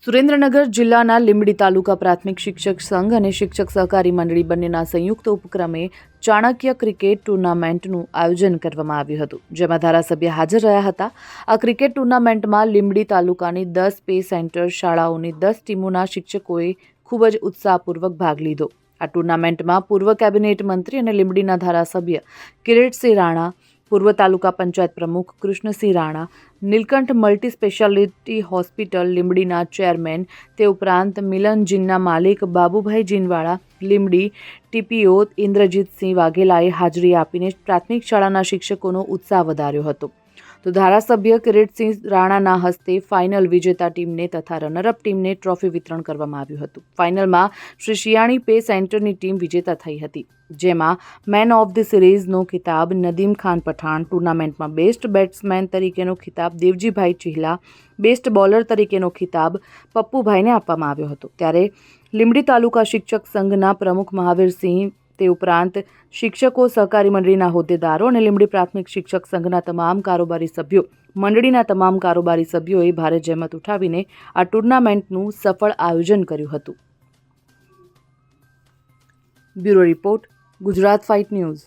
સુરેન્દ્રનગર જિલ્લાના લીંબડી તાલુકા પ્રાથમિક શિક્ષક સંઘ અને શિક્ષક સહકારી મંડળી બંનેના સંયુક્ત ઉપક્રમે ચાણક્ય ક્રિકેટ ટુર્નામેન્ટનું આયોજન કરવામાં આવ્યું હતું, જેમાં ધારાસભ્ય હાજર રહ્યા હતા। આ ક્રિકેટ ટુર્નામેન્ટમાં લીંબડી તાલુકાની 10 પે સેન્ટર શાળાઓની 10 ટીમોના શિક્ષકોએ ખૂબ જ ઉત્સાહપૂર્વક ભાગ લીધો। આ ટુર્નામેન્ટમાં પૂર્વ કેબિનેટ મંત્રી અને લીંબડીના ધારાસભ્ય કિરીટસિંહ રાણા, પૂર્વ તાલુકા પંચાયત પ્રમુખ Krishnasinh Rana, Nilkanth multi speciality hospital લીંબડીના ચેરમેન, તે ઉપરાંત મિલન જીનના માલિક બાબુભાઈ જીનવાળા, લીંબડી ટીપીઓ ઇન્દ્રજીતસિંહ વાઘેલાએ હાજરી આપીને પ્રાથમિક શાળાના શિક્ષકોનો ઉત્સાહ વધાર્યો હતો। તો ધારાસભ્ય કિરીટસિંહ રાણાના હસ્તે ફાઇનલ વિજેતા ટીમને તથા રનરઅપ ટીમને ટ્રોફી વિતરણ કરવામાં આવ્યું હતું। ફાઇનલમાં શ્રી શિયાણી પે સેન્ટરની ટીમ વિજેતા થઈ હતી, જેમાં મેન ઓફ ધ સિરીઝનો ખિતાબ નદીમ ખાન પઠાણ, ટુર્નામેન્ટમાં બેસ્ટ બેટ્સમેન તરીકેનો ખિતાબ દેવજીભાઈ ચિહલા, બેસ્ટ બોલર તરીકેનો ખિતાબ પપ્પુભાઈને આપવામાં આવ્યો હતો। ત્યારે લીંબડી તાલુકા શિક્ષક સંઘના પ્રમુખ મહાવીરસિંહ, તે ઉપરાંત શિક્ષકો સહકારી મંડળીના હોદ્દેદારો અને લીંબડી પ્રાથમિક શિક્ષક સંઘના તમામ કારોબારી સભ્યો, મંડળીના તમામ કારોબારી સભ્યોએ ભારે જહેમત ઉઠાવીને આ ટુર્નામેન્ટનું સફળ આયોજન કર્યું હતું। Bureau report, Gujarat fight news.